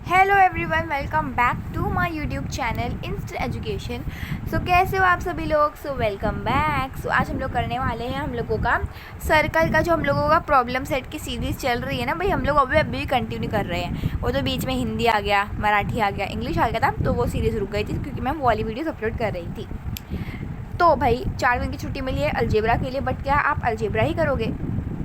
Hello everyone, welcome back to my YouTube channel inst education. So कैसे हो आप सभी लोग? So welcome back. सो आज हम लोग करने वाले हैं हम लोगों का सर्कल का, जो हम लोगों का प्रॉब्लम सेट की सीरीज़ चल रही है ना भाई, हम लोग अभी अभी कंटिन्यू कर रहे हैं। वो तो बीच में हिंदी आ गया, मराठी आ गया, इंग्लिश आ गया था, तो वो सीरीज़ रुक गई थी क्योंकि मैं वो वाली वीडियोज़ अपलोड कर रही थी। तो भाई 4 दिन की छुट्टी मिली है अलजेब्रा के लिए, बट क्या आप अलजेब्रा ही करोगे?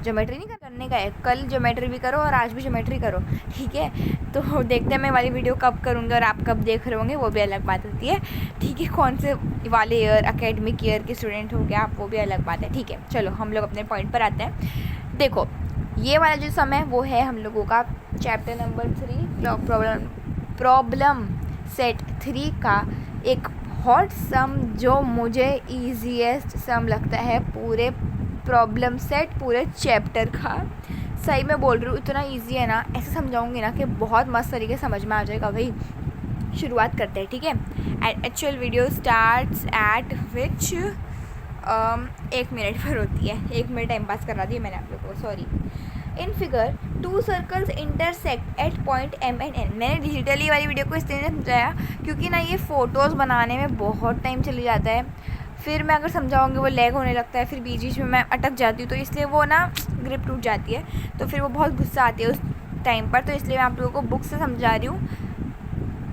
ज्योमेट्री नहीं करने का है। कल ज्योमेट्री भी करो और आज भी ज्योमेट्री करो, ठीक है? तो देखते हैं मैं वाली वीडियो कब करूँगी और आप कब देख रहे होंगे, वो भी अलग बात होती है, ठीक है? कौन से वाले ईयर, एकेडमिक ईयर के स्टूडेंट हो गया आप, वो भी अलग बात है, ठीक है? चलो हम लोग अपने पॉइंट पर आते हैं। देखो, ये वाला जो सम है वो है हम लोगों का चैप्टर नंबर 3 प्रॉब्लम सेट 3 का एक हॉट सम, जो मुझे ईजीएस्ट सम लगता है पूरे प्रॉब्लम सेट पूरे चैप्टर का। सही में बोल रही हूँ, इतना इजी है ना, ऐसे समझाऊंगी ना कि बहुत मस्त तरीके से समझ में आ जाएगा भाई। शुरुआत करते हैं, ठीक है? And actual video starts at which 1 minute पर होती है। 1 मिनट टाइम पास करा दिया मैंने आप लोगों को, sorry. In figure 2 circles intersect at point M and N। मैंने डिजिटली वाली वीडियो को इसलिए समझाया क्योंकि ना ये फ़ोटोज़ बनाने में बहुत टाइम चले जाता है, फिर मैं अगर समझाऊंगी वो लैग होने लगता है, फिर बीच बीच में मैं अटक जाती हूँ, तो इसलिए वो ना ग्रिप टूट जाती है, तो फिर वो बहुत गुस्सा आती है उस टाइम पर। तो इसलिए मैं आप लोगों को बुक से समझा रही हूँ,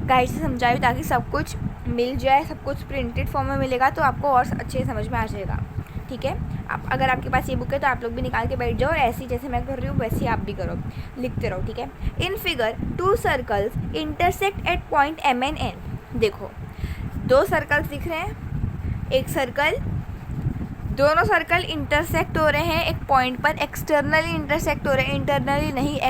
गाइड से समझा रही हूँ, ताकि सब कुछ मिल जाए, सब कुछ प्रिंटेड फॉर्म में मिलेगा तो आपको और अच्छे से समझ में आ जाएगा, ठीक है? आप अगर आपके पास ये बुक है तो आप लोग भी निकाल के बैठ जाओ, ऐसी जैसे मैं कर रही हूँ वैसे ही आप भी करो, लिखते रहो, ठीक है? In figure 2 circles intersect at point M and N। देखो 2 सर्कल्स दिख रहे हैं, एक सर्कल, दोनों सर्कल इंटरसेक्ट हो रहे हैं एक पॉइंट पर, एक्सटर्नली इंटरसेक्ट हो रहे हैं, इंटरनली नहीं,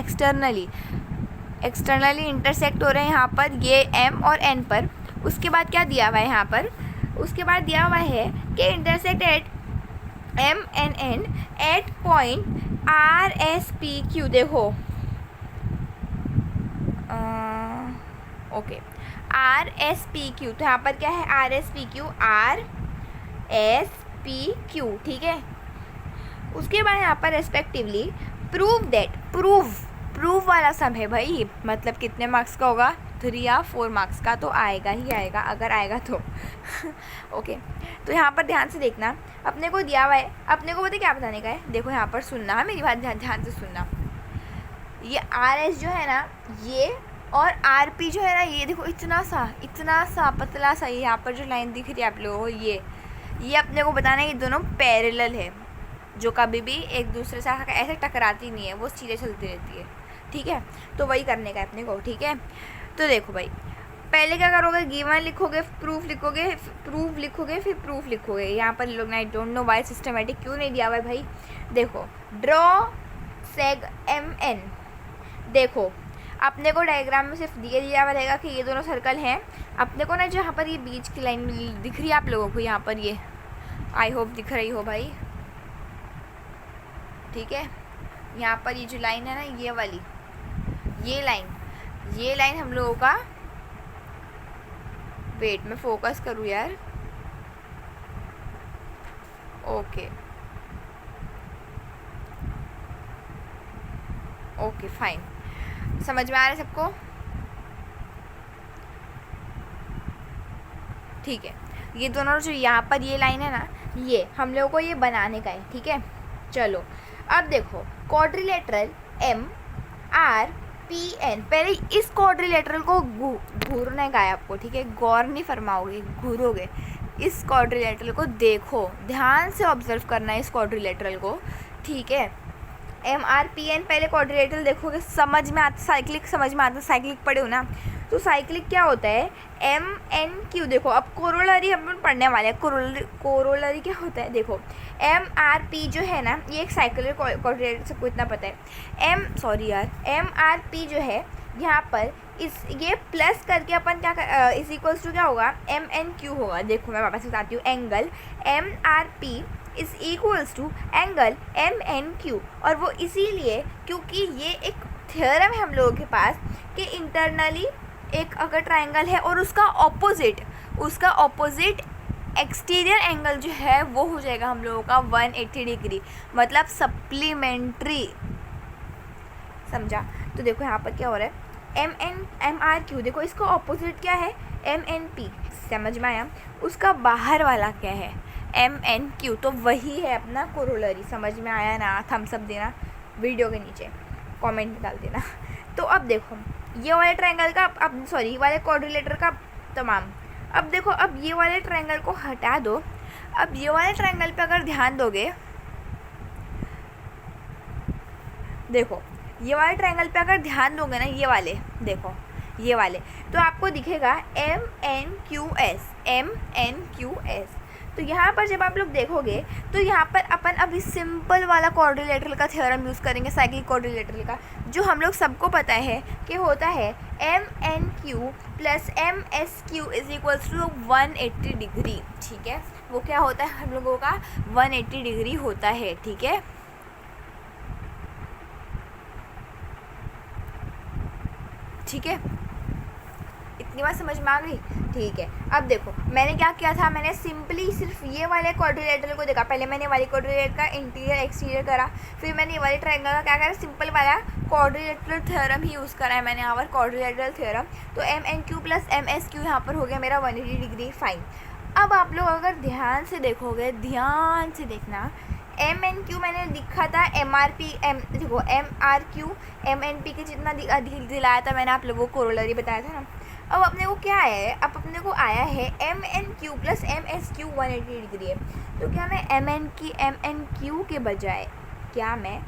एक्सटर्नली इंटरसेक्ट हो रहे हैं यहाँ पर, ये M और N पर। उसके बाद क्या दिया हुआ है यहाँ पर? उसके बाद दिया हुआ है कि intersect at M and N at point RSPQ। देखो ओके, RSPQ, तो यहाँ पर क्या है? RSPQ, RSPQ, ठीक है? उसके बाद यहाँ पर रेस्पेक्टिवली प्रूव दैट, प्रूव वाला सम है भाई, मतलब कितने मार्क्स का होगा? 3 या 4 मार्क्स का तो आएगा ही आएगा, अगर आएगा तो ओके। तो यहाँ पर ध्यान से देखना, अपने को दिया हुआ है, अपने को पता क्या बताने का है? देखो यहाँ पर सुनना, मेरी बात ध्यान से सुनना। ये RS जो है ना, ये और RP जो है ना, ये देखो इतना सा पतला सा, ये यहाँ पर जो लाइन दिख रही है आप लोगों को, ये अपने को बताना है कि दोनों पैरेलल है, जो कभी भी एक दूसरे से ऐसे टकराती नहीं है, वो सीधे चलती रहती है, ठीक है? तो वही करने का है अपने को, ठीक है? तो देखो भाई, पहले क्या करोगे? गिवन लिखोगे, प्रूफ लिखोगे, फिर प्रूफ लिखोगे। यहाँ पर लोग ना, I don't know why systematic क्यों नहीं दिया हुआ है भाई। देखो ड्रॉ सेग MN। देखो अपने को डायग्राम में सिर्फ दिया हुआ रहेगा कि ये दोनों सर्कल हैं। अपने को ना जहाँ पर ये बीच की लाइन दिख रही है आप लोगों को, यहाँ पर ये, आई होप दिख रही हो भाई, ठीक है? यहाँ पर ये जो लाइन है ना, ये वाली, ये लाइन हम लोगों का, वेट मैं फोकस करूँ यार, ओके फाइन, समझ में आ रहा है सबको? ठीक है, ये दोनों जो यहाँ पर ये लाइन है ना, ये हम लोगों को ये बनाने का है, ठीक है? चलो अब देखो, क्वाड्रिलेटरल MRPN, पहले इस क्वाड्रिलेटरल को घूरने का है आपको, ठीक है? गौर नहीं फरमाओगे, घूरोगे। इस क्वाड्रिलेटरल को देखो, ध्यान से ऑब्जर्व करना है इस क्वाड्रिलेटरल को, ठीक है? MRPN पहले क्वाड्रिलेटरल देखोगे, समझ में आता, साइक्लिक समझ में आता, साइक्लिक पढ़े हो ना? तो साइक्लिक क्या होता है? MNQ। देखो अब कोरोलरी हम पढ़ने वाले हैं, कोरोलरी क्या होता है? देखो MRP जो है ना, ये एक साइक्लिक क्वाड्रिलेटरल, सबको इतना पता है। MRP जो है यहाँ पर, इस ये प्लस करके अपन क्या इस इक्वल्स टू क्या होगा? MNQ होगा। देखो मैं वापस बताती हूँ, angle MRP is equals to angle MNQ, और वो इसीलिए क्योंकि ये एक थ्योरम है हम लोगों के पास कि इंटरनली एक अगर ट्राइंगल है और उसका ऑपोजिट एक्सटीरियर एंगल जो है वो हो जाएगा हम लोगों का 180 डिग्री, मतलब सप्लीमेंट्री, समझा? तो देखो यहाँ पर क्या हो रहा है, MR Q देखो इसका ऑपोजिट क्या है, MNP, समझ में आया। उसका बाहर वाला क्या है, MNQ, तो वही है अपना कोरोलरी। समझ में आया ना? थम्स अप देना वीडियो के नीचे, कमेंट में डाल देना। तो अब देखो ये वाले ट्रायंगल का, अब सॉरी ये वाले क्वाड्रिलेटर का तमाम। अब देखो अब ये वाले ट्रायंगल को हटा दो। अब ये वाले ट्रायंगल पे अगर ध्यान दोगे, देखो ये वाले ट्रायंगल पे अगर ध्यान दोगे ना, ये वाले देखो, ये वाले, तो आपको दिखेगा MNQS। तो यहाँ पर जब आप लोग देखोगे तो यहाँ पर अपन अभी सिंपल वाला क्वाड्रिलेटरल का थ्योरम यूज़ करेंगे, साइक्लिक क्वाड्रिलेटरल का, जो हम लोग सबको पता है कि होता है MNQ plus MSQ is equals to 180 degree. ठीक है, वो क्या होता है हम लोगों का, 180 डिग्री होता है। ठीक है, ठीक है, इतनी बात समझ में आ गई? ठीक है, अब देखो मैंने क्या किया था, मैंने सिंपली सिर्फ ये वाले क्वाड्रिलेटरल को देखा। पहले मैंने वाले क्वाड्रिलेटर का इंटीरियर एक्सटीरियर करा, फिर मैंने ये वाले ट्रायंगल का क्या करा, सिंपल वाला क्वाड्रिलेटरल थ्योरम ही यूज़ करा है मैंने यहाँ पर, क्वाड्रिलेटरल थ्योरम। तो MNQ प्लस MSQ यहाँ पर हो गया मेरा 180 डिग्री। फाइन। अब आप लोग अगर ध्यान से देखोगे, ध्यान से देखना, MNQ मैंने लिखा था देखो MRQ MNP के जितना दिलाया था मैंने आप लोगों को, कोरोलरी बताया था ना। अब अपने को क्या है, अब अपने को आया है MNQ प्लस MSQ 180 डिग्री है। तो क्या मैं MNQ के बजाय, क्या मैं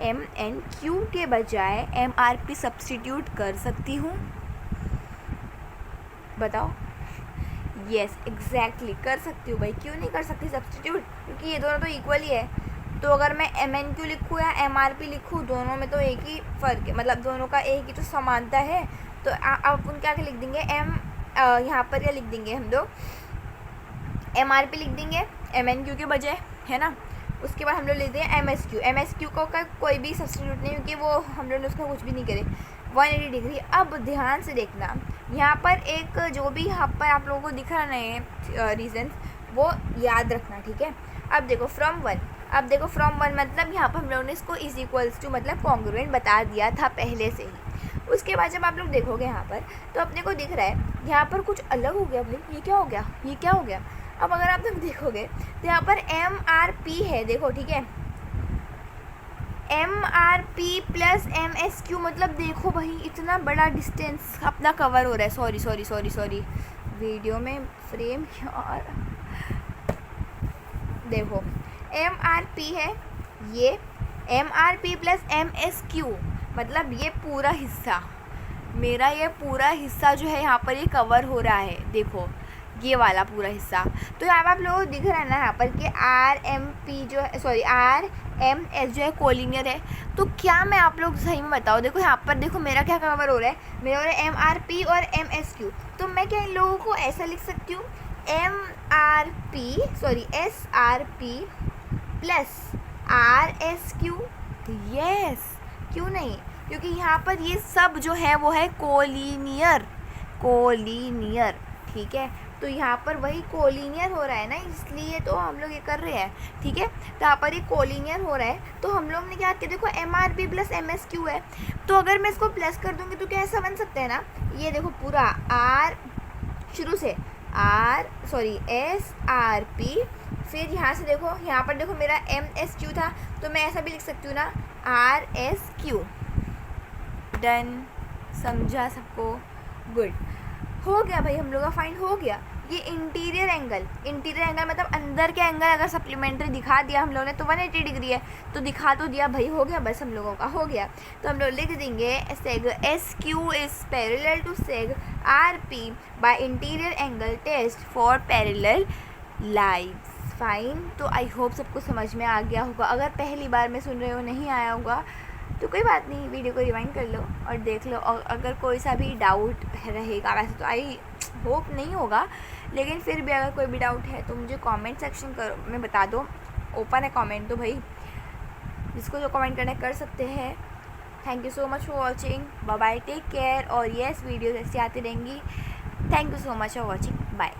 MNQ के बजाय MRP सब्स्टिट्यूट कर सकती हूँ? बताओ। यस एग्जैक्टली कर सकती हूँ भाई, क्यों नहीं कर सकती सब्स्टिट्यूट, क्योंकि ये दोनों तो इक्वल ही है। तो अगर मैं MNQ लिखूँ या MRP लिखूँ, दोनों में तो एक ही फ़र्क है, मतलब दोनों का एक ही तो समानता है। तो आप अपन क्या लिख देंगे, यहाँ पर क्या लिख देंगे हम लोग, MRP लिख देंगे MNQ के बजाय, है ना। उसके बाद हम लोग लिखते हैं MSQ को का कोई भी सब्स्टिट्यूट नहीं, क्योंकि वो हम लोग उसका कुछ भी नहीं करे, 180 डिग्री। अब ध्यान से देखना, यहाँ पर एक जो भी यहाँ पर आप लोगों को दिख रहा है रीजन, वो याद रखना। ठीक है, अब देखो फ्रॉम वन मतलब यहाँ पर हम लोगों ने इसको इज इक्वल्स टू मतलब कॉन्ग्रुएंट बता दिया था पहले से ही। उसके बाद जब आप लोग देखोगे यहाँ पर, तो अपने को दिख रहा है यहाँ पर कुछ अलग हो गया भाई, ये क्या हो गया। अब अगर आप लोग देखोगे तो यहाँ पर MRP है, देखो ठीक है, MRP प्लस MSQ, मतलब देखो भाई इतना बड़ा डिस्टेंस अपना कवर हो रहा है। सॉरी वीडियो में फ्रेम यार, देखो MRP है, ये MRP प्लस MSQ, मतलब ये पूरा हिस्सा मेरा, ये पूरा हिस्सा जो है यहाँ पर ये कवर हो रहा है, देखो ये वाला पूरा हिस्सा। तो यहाँ पर आप लोगों को दिख रहा है ना यहाँ पर कि RMP जो है, सॉरी RMS जो है कोलिनियर है। तो क्या मैं आप लोग सही में बताओ, देखो यहाँ पर देखो मेरा क्या कवर हो रहा है, मेरा हो रहा है MRP और MSQ। तो मैं क्या इन लोगों को ऐसा लिख सकती हूँ, SRP प्लस RSQ। यस, क्यों नहीं, क्योंकि यहाँ पर ये सब जो है वो है कोलिनियर। ठीक है, तो यहाँ पर वही कोलिनियर हो रहा है ना, इसलिए तो हम लोग ये कर रहे हैं। ठीक है, तो यहाँ पर ये कोलिनियर हो रहा है, तो हम लोग ने क्या किया, देखो MRP प्लस MSQ है, तो अगर मैं इसको प्लस कर दूँगी तो क्या ऐसा बन सकता है ना, ये देखो पूरा शुरू से SRP, फिर यहाँ से देखो, यहाँ पर देखो मेरा MSQ था, तो मैं ऐसा भी लिख सकती हूँ ना, RSQ। डन, समझा सबको? गुड, हो गया भाई हम लोग का फाइंड हो गया। ये इंटीरियर एंगल मतलब अंदर के एंगल अगर सप्लीमेंट्री दिखा दिया हम लोगों ने तो 180 डिग्री है, तो दिखा तो दिया भाई, हो गया बस हम लोगों का हो गया। तो हम लोग लिख देंगे seg SQ is parallel to seg RP by interior angle test for parallel lines. Fine, तो आई होप सबको समझ में आ गया होगा। अगर पहली बार में सुन रहे हो, नहीं आया होगा तो कोई बात नहीं, वीडियो को रिवाइंड कर लो और देख लो। और अगर कोई सा भी डाउट रहेगा, वैसे तो आई होप नहीं होगा, लेकिन फिर भी अगर कोई भी डाउट है तो मुझे कमेंट सेक्शन में बता दो, ओपन है कमेंट, तो भाई जिसको जो कमेंट करना कर सकते हैं। Thank you so much for watching, bye bye, take care. और येस, वीडियोज ऐसी आती रहेंगी। Thank you so much for watching, bye.